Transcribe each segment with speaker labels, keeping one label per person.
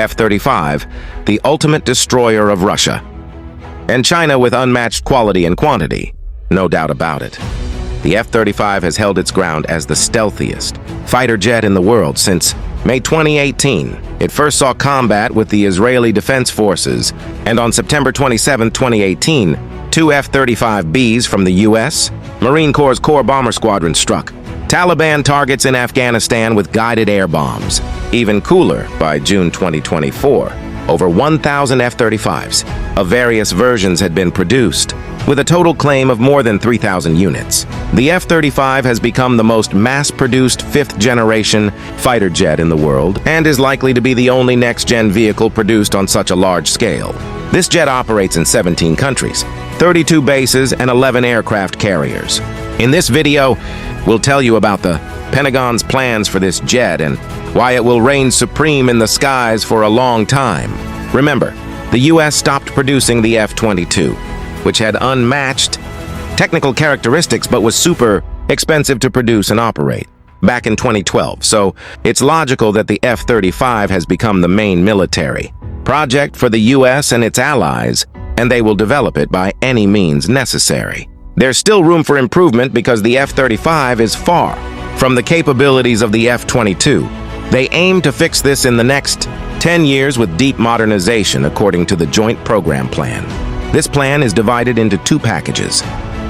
Speaker 1: F-35, the ultimate destroyer of Russia. And China with unmatched quality and quantity, no doubt about it. The F-35 has held its ground as the stealthiest fighter jet in the world since May 2018. It first saw combat with the Israeli Defense Forces, and on September 27, 2018, two F-35Bs from the U.S. Marine Corps' Core Bomber Squadron struck Taliban targets in Afghanistan with guided air bombs. Even cooler, by June 2024, over 1,000 F-35s of various versions had been produced, with a total claim of more than 3,000 units. The F-35 has become the most mass-produced fifth-generation fighter jet in the world and is likely to be the only next-gen vehicle produced on such a large scale. This jet operates in 17 countries, 32 bases, and 11 aircraft carriers. In this video, we'll tell you about the Pentagon's plans for this jet and why it will reign supreme in the skies for a long time. Remember, the U.S. stopped producing the F-22, which had unmatched technical characteristics but was super expensive to produce and operate, back in 2012, so it's logical that the F-35 has become the main military project for the U.S. and its allies, and they will develop it by any means necessary. There's still room for improvement because the F-35 is far from the capabilities of the F-22. They aim to fix this in the next 10 years with deep modernization, according to the Joint Program Plan. This plan is divided into two packages: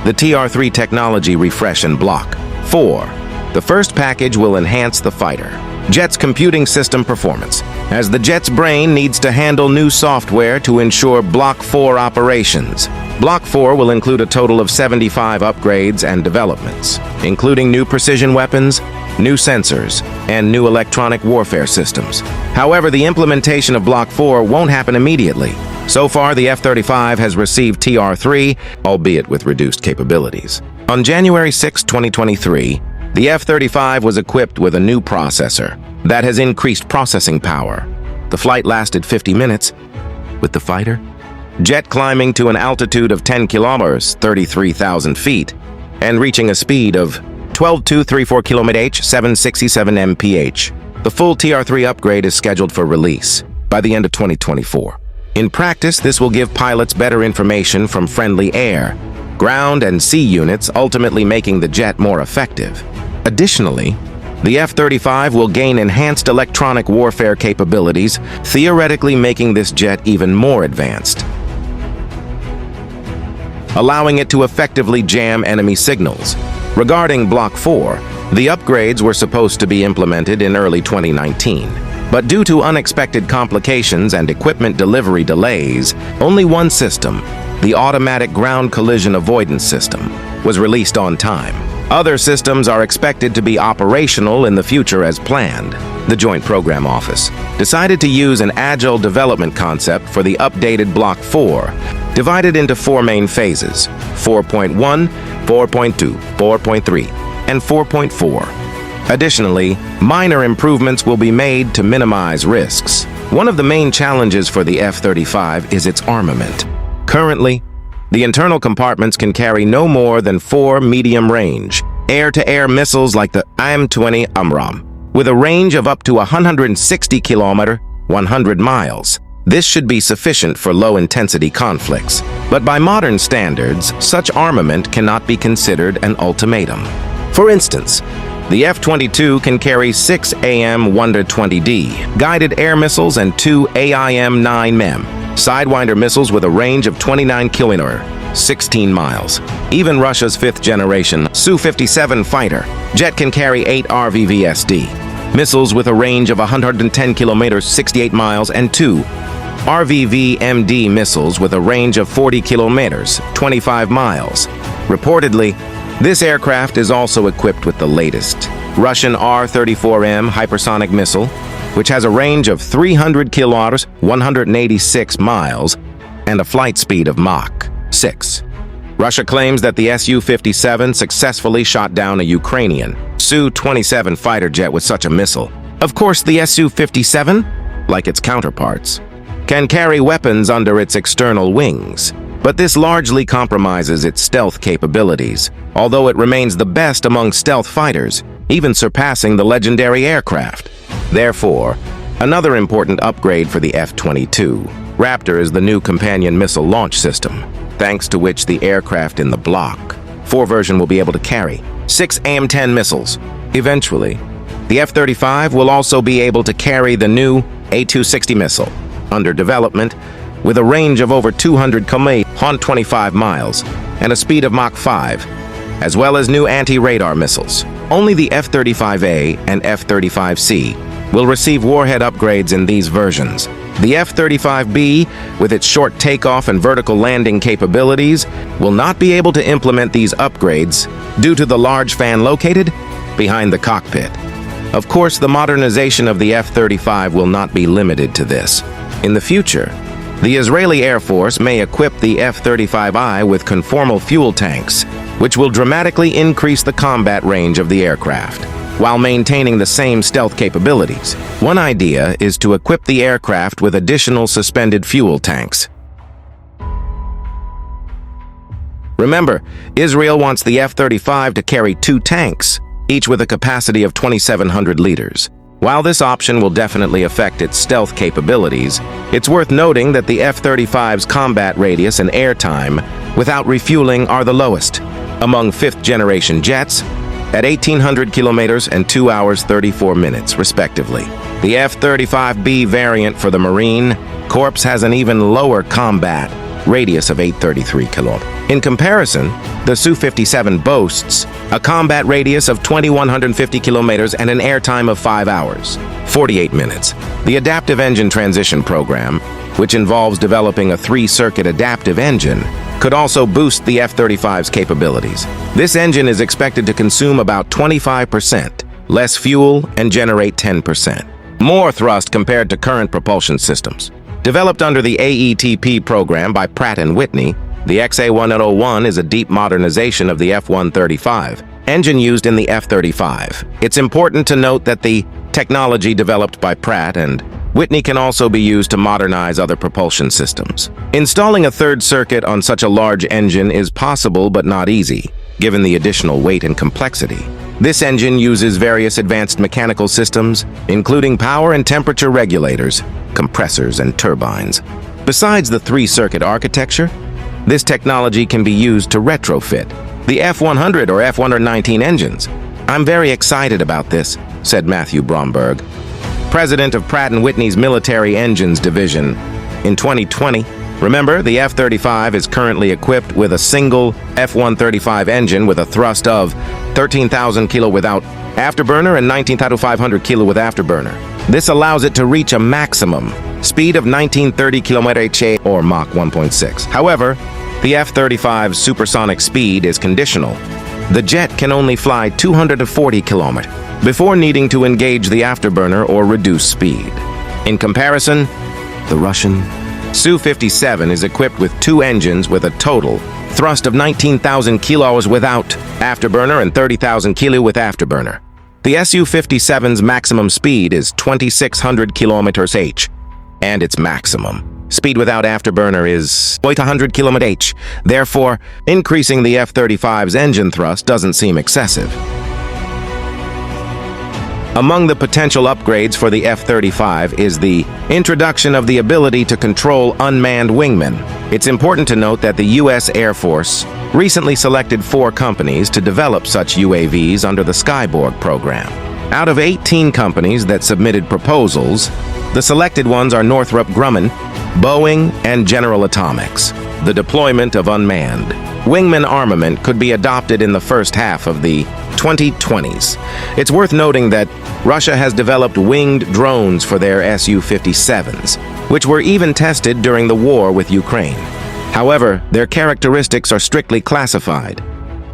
Speaker 1: the TR-3 Technology Refresh and Block 4. The first package will enhance the fighter jet's computing system performance, as the jet's brain needs to handle new software to ensure Block 4 operations. Block 4 will include a total of 75 upgrades and developments, including new precision weapons, new sensors, and new electronic warfare systems. However, the implementation of Block 4 won't happen immediately. So far, the F-35 has received TR-3, albeit with reduced capabilities. On January 6, 2023, the F-35 was equipped with a new processor that has increased processing power. The flight lasted 50 minutes, with the fighter jet climbing to an altitude of 10 kilometers, 33,000 feet, and reaching a speed of 12,234 km/h, 767 mph. The full TR-3 upgrade is scheduled for release by the end of 2024. In practice, this will give pilots better information from friendly air, ground, and sea units, ultimately making the jet more effective. Additionally, the F-35 will gain enhanced electronic warfare capabilities, theoretically making this jet even more advanced, allowing it to effectively jam enemy signals. Regarding Block 4, the upgrades were supposed to be implemented in early 2019. But due to unexpected complications and equipment delivery delays, only one system, the Automatic Ground Collision Avoidance System, was released on time. Other systems are expected to be operational in the future as planned. The Joint Program Office decided to use an agile development concept for the updated Block 4, divided into four main phases: 4.1, 4.2, 4.3, and 4.4. Additionally, minor improvements will be made to minimize risks. One of the main challenges for the F-35 is its armament. Currently, the internal compartments can carry no more than 4 medium-range air-to-air missiles like the IM-20 AMRAAM, with a range of up to 160 km, 100 miles. This should be sufficient for low-intensity conflicts. But by modern standards, such armament cannot be considered an ultimatum. For instance, the F-22 can carry 6 AIM-120D guided air missiles and 2 AIM-9M Sidewinder missiles with a range of 29 km, 16 miles. Even Russia's fifth-generation Su-57 fighter jet can carry 8 RVVSD missiles with a range of 110 km, 68 miles, and 2 RVVMD missiles with a range of 40 kilometers, 25 miles. Reportedly, this aircraft is also equipped with the latest Russian R-34M hypersonic missile, which has a range of 300 kilometers, 186 miles, and a flight speed of Mach 6. Russia claims that the Su-57 successfully shot down a Ukrainian Su-27 fighter jet with such a missile. Of course, the Su-57, like its counterparts, can carry weapons under its external wings, but this largely compromises its stealth capabilities, although it remains the best among stealth fighters, even surpassing the legendary aircraft. Therefore, Another important upgrade for the F-22 Raptor is the new companion missile launch system, thanks to which the aircraft in the Block 4 version will be able to carry 6 AIM-10 missiles. Eventually, the F-35 will also be able to carry the new A-260 missile, under development, with a range of over 200 km, 125 miles, and a speed of Mach 5, as well as new anti-radar missiles. Only the F-35A and F-35C will receive warhead upgrades in these versions. The F-35B, with its short takeoff and vertical landing capabilities, will not be able to implement these upgrades due to the large fan located behind the cockpit. Of course, the modernization of the F-35 will not be limited to this. In the future, the Israeli Air Force may equip the F-35I with conformal fuel tanks, which will dramatically increase the combat range of the aircraft, while maintaining the same stealth capabilities. One idea is to equip the aircraft with additional suspended fuel tanks. Remember, Israel wants the F-35 to carry 2 tanks, each with a capacity of 2,700 liters. While this option will definitely affect its stealth capabilities, it's worth noting that the F-35's combat radius and airtime without refueling are the lowest among 5th-generation jets, at 1,800 kilometers and 2 hours 34 minutes, respectively. The F-35B variant for the Marine Corps has an even lower combat radius of 833 kilometers. In comparison, the Su-57 boasts a combat radius of 2,150 kilometers and an airtime of 5 hours, 48 minutes. The Adaptive Engine Transition Program, which involves developing a 3-circuit adaptive engine, could also boost the F-35's capabilities. This engine is expected to consume about 25% less fuel and generate 10% more thrust compared to current propulsion systems. Developed under the AETP program by Pratt & Whitney, the XA-101 is a deep modernization of the F-135 engine used in the F-35. It's important to note that the technology developed by Pratt & Whitney can also be used to modernize other propulsion systems. Installing a 3rd circuit on such a large engine is possible but not easy, given the additional weight and complexity. This engine uses various advanced mechanical systems, including power and temperature regulators, compressors, and turbines. Besides the 3-circuit architecture, this technology can be used to retrofit the F-100 or F-119 engines. "I'm very excited about this," said Matthew Bromberg, president of Pratt & Whitney's Military Engines Division. In 2020, remember, the F-35 is currently equipped with a single F-135 engine with a thrust of 13,000 kilo without afterburner and 19,500 kilo with afterburner. This allows it to reach a maximum speed of 1930 km/h or Mach 1.6. However, the F-35's supersonic speed is conditional. The jet can only fly 240 kilometers before needing to engage the afterburner or reduce speed. In comparison, the Russian Su-57 is equipped with 2 engines with a total thrust of 19,000 kilos without afterburner and 30,000 kilo with afterburner. The Su-57's maximum speed is 2,600 km/h, and its maximum speed without afterburner is 100 km/h. Therefore, increasing the F-35's engine thrust doesn't seem excessive. Among the potential upgrades for the F-35 is the introduction of the ability to control unmanned wingmen. It's important to note that the U.S. Air Force recently selected 4 companies to develop such UAVs under the Skyborg program. Out of 18 companies that submitted proposals, the selected ones are Northrop Grumman, Boeing, and General Atomics. The deployment of unmanned wingman armament could be adopted in the first half of the 2020s. It's worth noting that Russia has developed winged drones for their Su-57s, which were even tested during the war with Ukraine. However, their characteristics are strictly classified.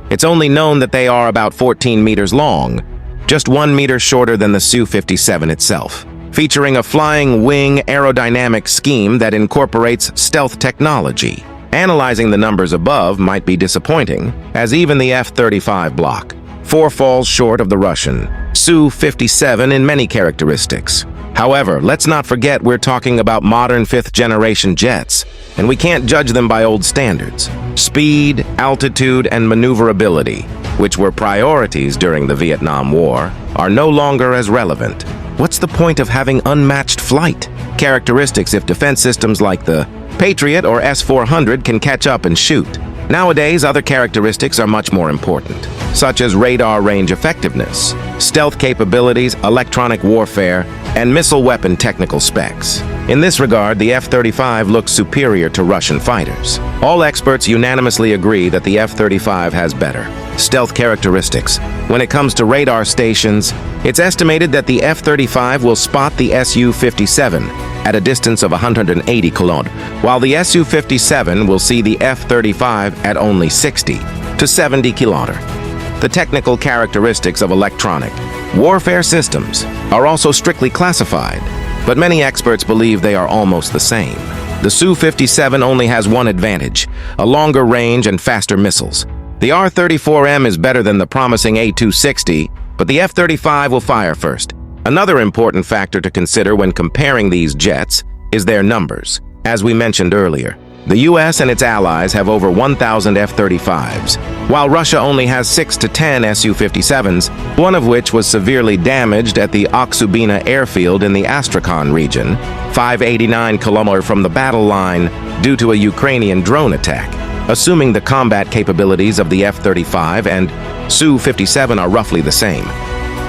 Speaker 1: It's only known that they are about 14 meters long, just 1 meter shorter than the Su-57 itself, featuring a flying wing aerodynamic scheme that incorporates stealth technology. Analyzing the numbers above might be disappointing, as even the F-35 Block 4 falls short of the Russian Su-57 in many characteristics. However, let's not forget we're talking about modern 5th-generation jets, and we can't judge them by old standards. Speed, altitude, and maneuverability, which were priorities during the Vietnam War, are no longer as relevant. What's the point of having unmatched flight? Characteristics if defense systems like the Patriot or S-400 can catch up and shoot. Nowadays, other characteristics are much more important, such as radar range effectiveness, stealth capabilities, electronic warfare, and missile weapon technical specs. In this regard, the F-35 looks superior to Russian fighters. All experts unanimously agree that the F-35 has better stealth characteristics. When it comes to radar stations, it's estimated that the F-35 will spot the Su-57 at a distance of 180 km, while the Su-57 will see the F-35 at only 60 to 70 km. The technical characteristics of electronic warfare systems are also strictly classified, but many experts believe they are almost the same. The Su-57 only has one advantage: a longer range and faster missiles. The R-34M is better than the promising A-260, but the F-35 will fire first. Another important factor to consider when comparing these jets is their numbers. As we mentioned earlier, the US and its allies have over 1,000 F-35s, while Russia only has 6 to 10 Su-57s, one of which was severely damaged at the Oksubina airfield in the Astrakhan region, 589 km from the battle line, due to a Ukrainian drone attack. Assuming the combat capabilities of the F-35 and Su-57 are roughly the same,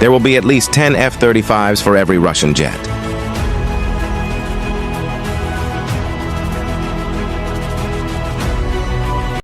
Speaker 1: there will be at least 10 F-35s for every Russian jet.